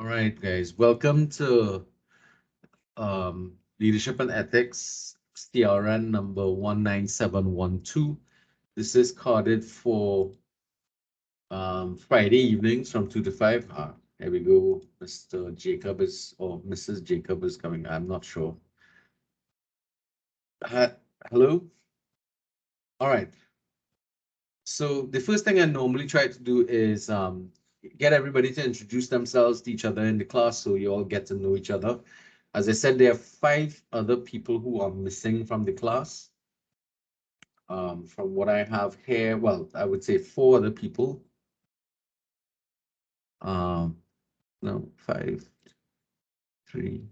All right, guys, welcome to Leadership and Ethics CRN number 19712. This is carded for Friday evenings from 2 to 5. Here we go. Mr. Jacob is, or Mrs. Jacob is coming. I'm not sure. Hello? All right. So the first thing I normally try to do is get everybody to introduce themselves to each other in the class so you all get to know each other. As I said, there are 5 other people who are missing from the class. From what I have here, well, I would say 4 other people. No, 5, 3,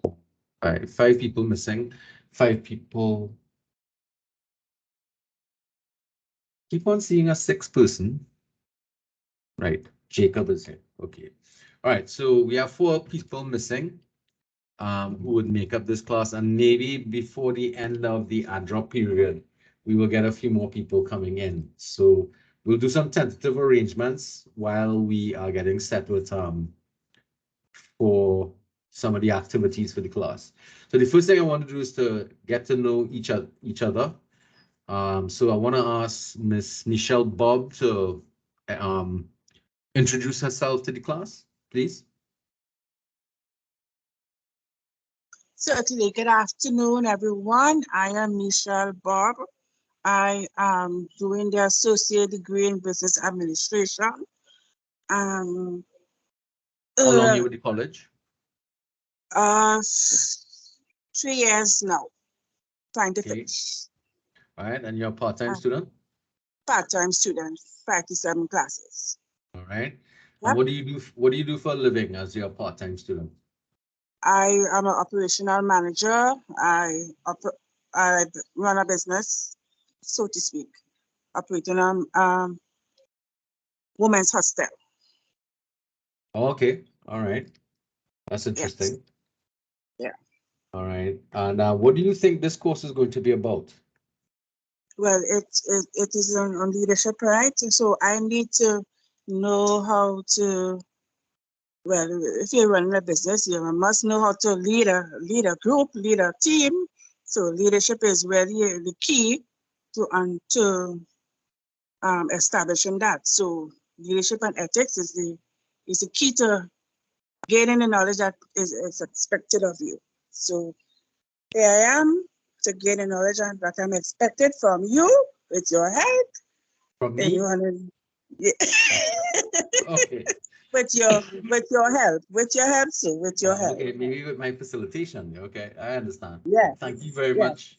4, 5. 5 people missing. 5 people. Keep on seeing a 6th person. Right, Jacob is here. Okay. All right, so we have 4 people missing. Who would make up this class, and maybe before the end of the drop period, we will get a few more people coming in. So we'll do some tentative arrangements while we are getting set with for some of the activities for the class. So the first thing I want to do is to get to know each other. So I want to ask Miss Michelle Bob to introduce herself to the class, please. Certainly. Good afternoon, everyone. I am Michelle Bob. I am doing the associate degree in business administration. Um, How long uh, you with the college? uh, 3 years now, trying to Okay. finish. All right, and you're a part-time student? Part-time student, 5 to 7 classes. All right. And Yep. what do you do? What do you do for a living as your part-time student? I am an operational manager. I run a business, so to speak, operating women's hostel. Oh, okay. All right. That's Yes. interesting. Yeah. All right. And what do you think this course is going to be about? Well, it is on leadership, right? So I need to know how to, well, if you're running a business, you must know how to lead a group, lead a team. So leadership is really the key to establishing that. So leadership and ethics is the key to gaining the knowledge that is expected of you. So here I am to gain the knowledge that I'm expected from you with your help. From And you me? want to, yeah. Okay. with your help, so with your help. Okay, maybe with my facilitation. Okay, I understand. Thank you Yes, very yes.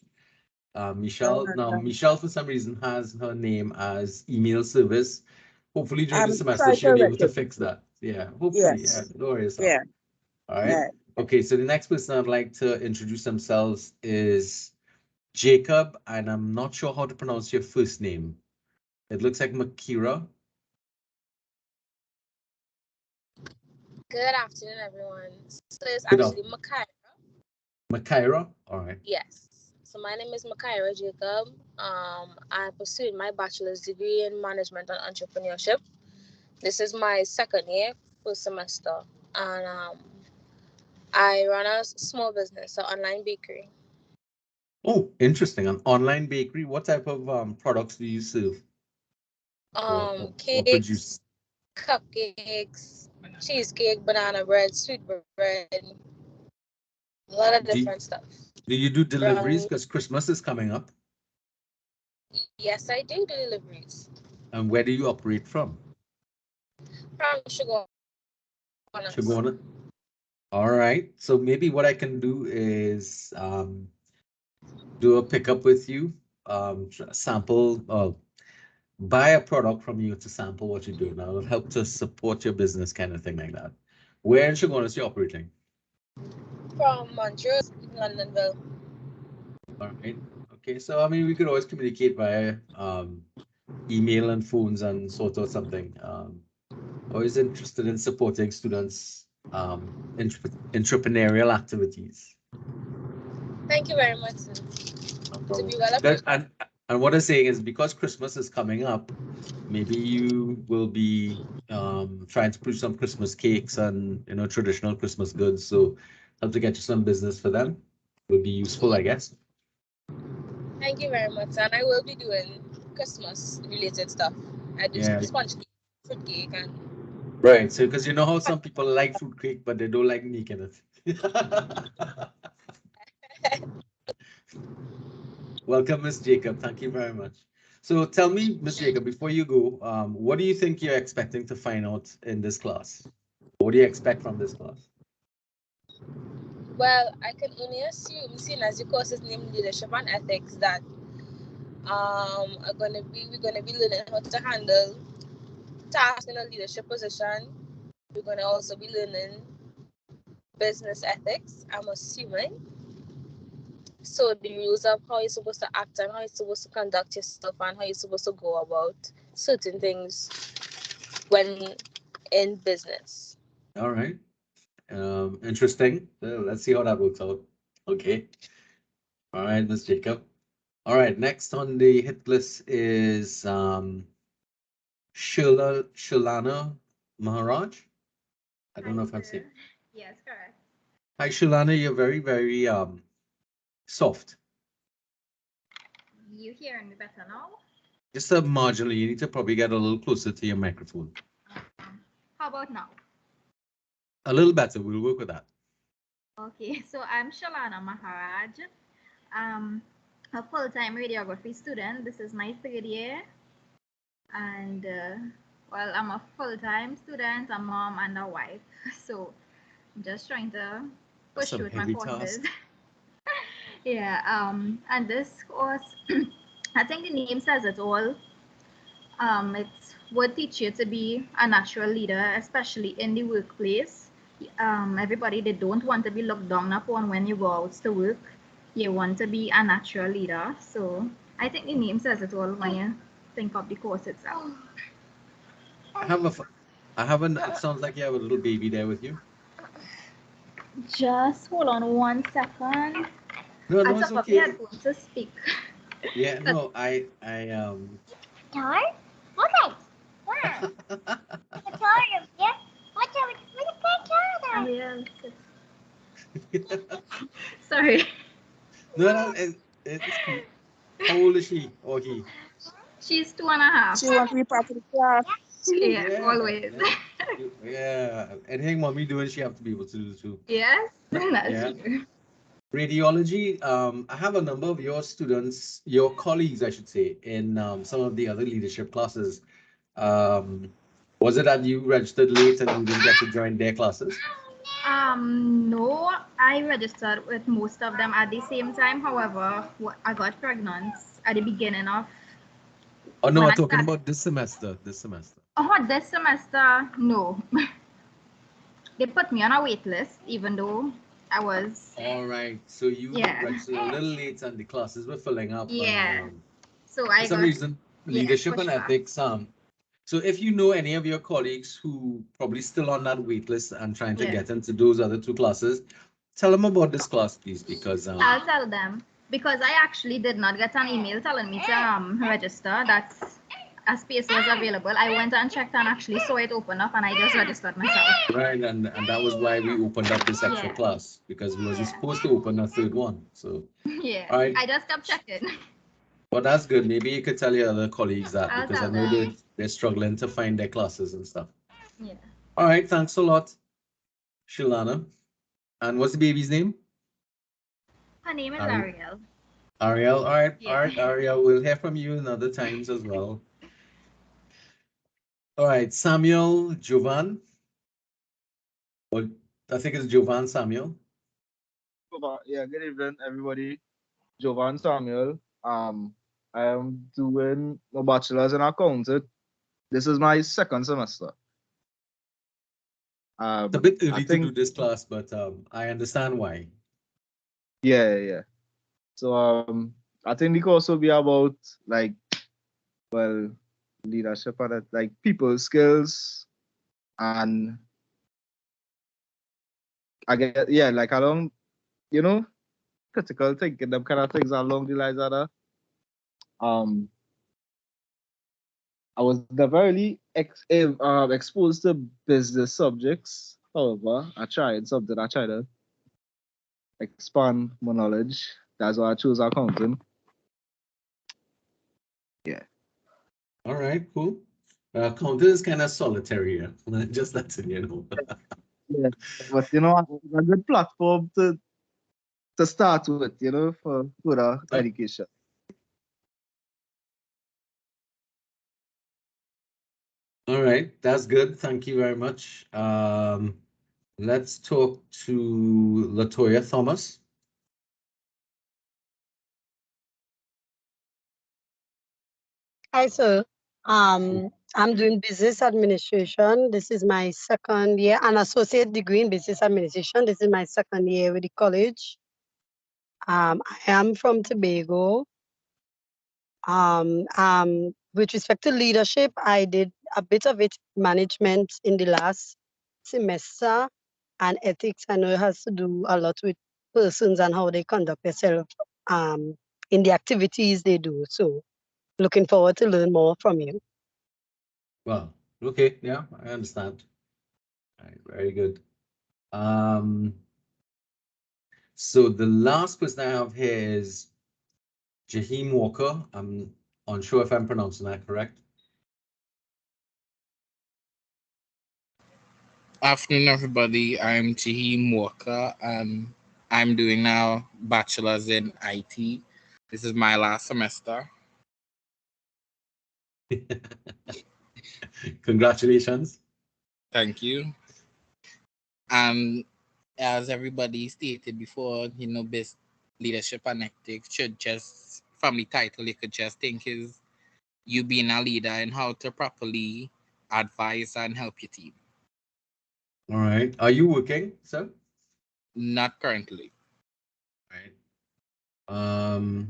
much, Michelle. Now, Uh, Michelle, for some reason, has her name as email service. Hopefully, during the I'm semester, trying she'll to be able to record. fix that. Yeah, hopefully. Yeah, Yes, don't worry yourself. yeah, All right. yeah. Okay, so the next person I'd like to introduce themselves is Jacob, and I'm not sure how to pronounce your first name. It looks like Makira. Good afternoon, everyone. So it's Good actually afternoon. Makaira. Makira. All right. Yes. So my name is Makaira Jacob. I pursued my bachelor's degree in management and entrepreneurship. This is my second year, first semester, and I run a small business, an online bakery. Oh, interesting. An online bakery. What type of products do you serve or produce? Cakes, cupcakes, cheesecake, banana bread, sweet bread, a lot of different Do, stuff. do you do deliveries? Brownies. Because Christmas is coming up. Yes, I do deliveries And where do you operate from? from Sugarnas. Shagona. All right. So maybe what I can do is do a pickup with you, sample, buy a product from you to sample what you're doing. I'll help to support your business, kind of thing like that. Where in Shagona is you operating? From Montrose, Londonville. All right. Okay. So I mean, we could always communicate via email and phones and sort out something. Always interested in supporting students' entrepreneurial activities. Thank you very much, sir. No To problem. be well Good. appreciated. And what I'm saying is because Christmas is coming up, maybe you will be trying to produce some Christmas cakes and traditional Christmas goods. So help to get you some business for them would be useful, I guess. Thank you very much. And I will be doing Christmas related stuff. I do sponge cake, fruit cake, and right. So because you know how some people like fruit cake, but they don't like making it. Welcome, Miss Jacob. Thank you very much. So tell me, Miss Jacob, before you go, what do you think you're expecting to find out in this class? What do you expect from this class? well, I can only assume, seeing as your course is named Leadership and Ethics, that we're gonna be learning how to handle tasks in a leadership position. We're gonna also be learning business ethics, I'm assuming. So the rules of how you're supposed to act and how you're supposed to conduct yourself and how you're supposed to go about certain things when in business. All right. Interesting. Let's see how that works out. Okay. All right, Miss Jacob. All right. Next on the hit list is Shilana Maharaj. I don't know if I'm saying. Yes, correct. Hi, Shilana. You're very, very soft. You hearing me better now? Just a marginally. You need to probably get a little closer to your microphone. How about now? A little better. We'll work with that. Okay, so I'm Shalana Maharaj. A full-time radiography student. This is my third year. And well, I'm a full-time student, a mom, and a wife. So I'm just trying to push through my courses. Yeah, and this course, I think the name says it all. It would teach you to be a natural leader, especially in the workplace. Everybody, they don't want to be looked down upon when you go out to work. You want to be a natural leader. So I think the name says it all when you think of the course itself. It sounds like you have a little baby there with you. Just hold on 1 second. No, I it's took off okay. the headphones to speak. Yeah, no, Tar? Okay. Wow. The tar is yeah. What the Sorry. No, it's cute. How old is she or he? She's 2.5. She want to be part of the class. Yeah, always. Yeah. Anything mommy doing, she have to be able to do too. Yes, that's Yeah. true. Radiology, I have a number of your students, your colleagues, I should say, in some of the other leadership classes. Was it that you registered late and you didn't get to join their classes? No, I registered with most of them at the same time. However, I got pregnant at the beginning of. Oh no, I'm talking about this semester. This semester, no. They put me on a wait list, even though I was. All right, so you registered a little late and the classes were filling up. Yeah. And, So I for some reason, leadership and ethics. So if you know any of your colleagues who probably still on that wait list and trying to get into those other two classes, tell them about this class, please, because I'll tell them, because I actually did not get an email telling me to register that a space was available. I went and checked and actually saw it open up, and I just registered myself. Right, and that was why we opened up this extra class, because we wasn't supposed to open a third one. So yeah, all right. I just kept checking. Well, that's good. Maybe you could tell your other colleagues that, I'll because I tell know them. they're struggling to find their classes and stuff. Yeah. All right, thanks a lot, Shilana. And what's the baby's name? Her name is Ariel. Ariel, all right, Ariel, we'll hear from you in other times as well. All right, Samuel Jovan. Well, I think it's Jovan Samuel. Yeah, good evening, everybody. Jovan Samuel. I am doing a bachelor's in accounting. This is my second semester. It's a bit early to do this class, but I understand why. Yeah. So I think the course will be about leadership and people skills, and I get along, critical thinking, them kind of things along the lines of that. I was never really exposed to business subjects. However, I tried something. I tried to expand my knowledge. That's why I chose accounting. Yeah. All right, cool. Accounting is kind of solitary, yeah? Just letting you know. Yeah. But you know, it's a good platform to start with, you know, for further education. All right, that's good. Thank you very much. Let's talk to Latoya Thomas. Hi, sir. I'm doing business administration. This is my second year, an associate degree in business administration. This is my second year with the college. I am from Tobago. With respect to leadership, I did a bit of it management in the last semester, and ethics. I know it has to do a lot with persons and how they conduct themselves in the activities they do. So, looking forward to learn more from you. Well, okay, yeah, I understand. All right, very good. So the last person I have here is Jaheem Walker. I'm unsure if I'm pronouncing that correct. Afternoon, everybody. I'm Jaheem Walker, and I'm doing now bachelor's in IT. This is my last semester. Congratulations. Thank you. And as everybody stated before, you know, best leadership and ethics should just, from the title, you could just think is you being a leader and how to properly advise and help your team. All right. Are you working, sir? Not currently. Right. All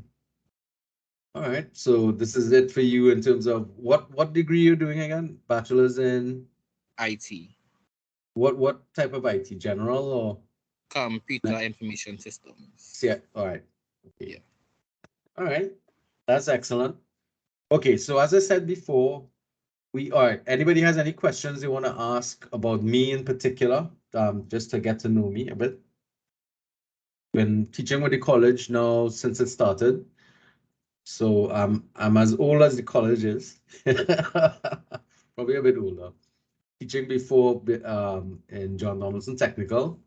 right. So this is it for you in terms of what degree you're doing again? Bachelor's in IT, what type of IT? General or computer information systems. yeah, all right. Okay. Yeah. All right. That's excellent. Okay, so as I said before, anybody has any questions they want to ask about me in particular, just to get to know me a bit. Been teaching with the college now since it started. So I'm as old as the college is. Probably a bit older. Teaching before in John Donaldson Technical.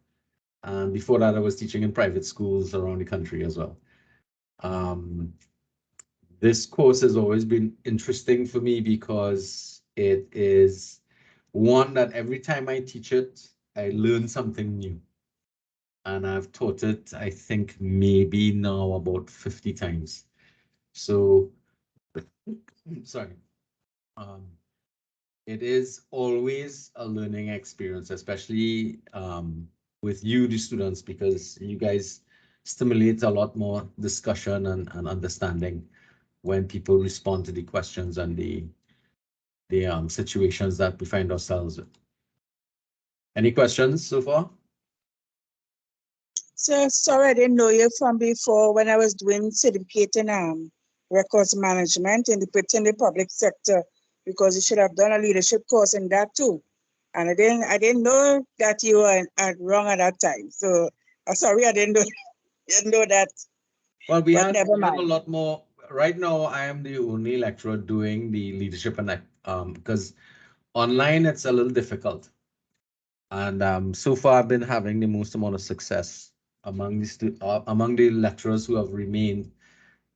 And before that, I was teaching in private schools around the country as well. This course has always been interesting for me because it is one that every time I teach it, I learn something new. And I've taught it, I think, maybe now about 50 times. So, sorry. It is always a learning experience, especially with you, the students, because you guys stimulate a lot more discussion and understanding when people respond to the questions and the situations that we find ourselves in. Any questions so far? So sorry, I didn't know you from before when I was doing certificate in records management in the public sector, because you should have done a leadership course in that too. And I didn't know that you were wrong at that time. So sorry, I didn't know that. Well, we But have never a mind. lot more. Right now, I am the only lecturer doing the leadership and because online it's a little difficult. And so far, I've been having the most amount of success among the lecturers who have remained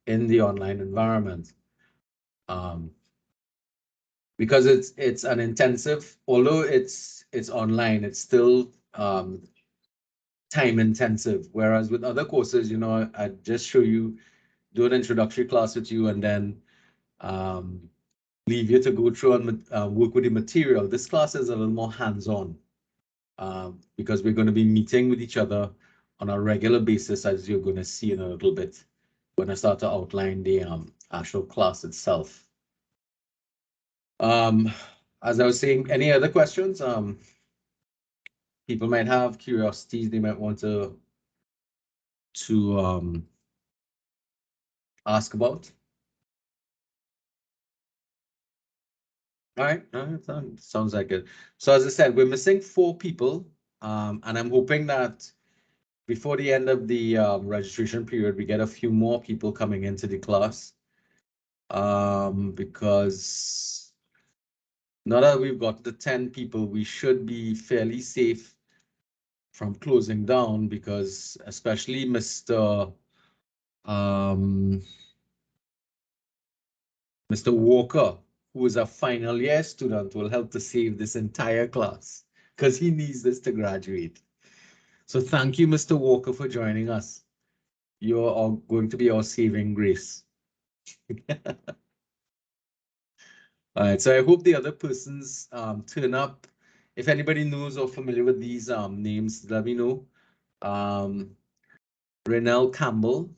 in the online environment. Because it's an intensive, although it's online, it's still time intensive. Whereas with other courses, you know, I just show you, do an introductory class with you, and then leave you to go through and work with the material. This class is a little more hands-on because we're going to be meeting with each other on a regular basis, as you're going to see in a little bit when I start to outline the actual class itself. As I was saying, any other questions? People might have curiosities they might want to ask about. All right, sounds like it. So as I said, we're missing 4 people, and I'm hoping that before the end of the registration period, we get a few more people coming into the class, because now that we've got the 10 people, we should be fairly safe from closing down, because especially Mr. Walker, who is a final year student, will help to save this entire class because he needs this to graduate. So thank you, Mr. Walker, for joining us. You're going to be our saving grace. All right, so I hope the other persons turn up. If anybody knows or familiar with these names, let me know. Renelle Campbell,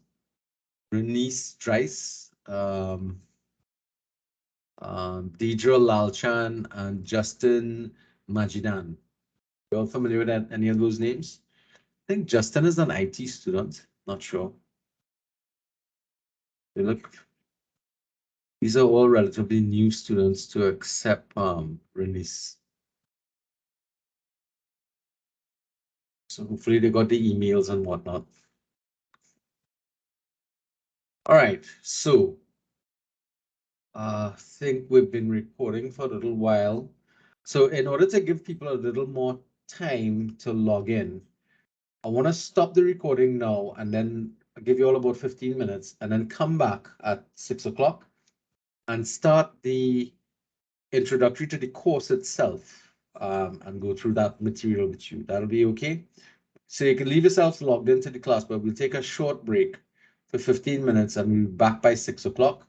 Renice Drice, Deidre Lalchan, and Justin Majidan. You all familiar with any of those names? I think Justin is an IT student, not sure. They look, these are all relatively new students to accept release. So hopefully they got the emails and whatnot. All right, so I think we've been recording for a little while. So in order to give people a little more time to log in, I want to stop the recording now and then I'll give you all about 15 minutes and then come back at 6 o'clock and start the introductory to the course itself, and go through that material with you. That'll be okay. So you can leave yourselves logged into the class, but we'll take a short break for 15 minutes and we'll be back by 6 o'clock.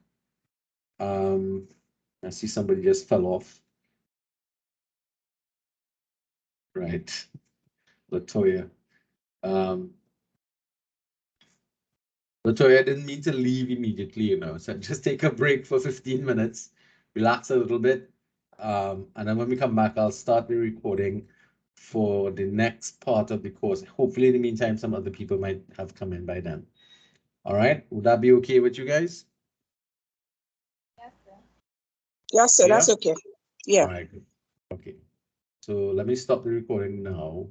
I see somebody just fell off. Right, Latoya. Latoya, I didn't mean to leave immediately, you know, so just take a break for 15 minutes, relax a little bit, and then when we come back, I'll start the recording for the next part of the course. Hopefully, in the meantime, some other people might have come in by then. All right, would that be okay with you guys? Yes, sir. Yes, sir, that's okay. Yeah. All right, okay. So let me stop the recording now.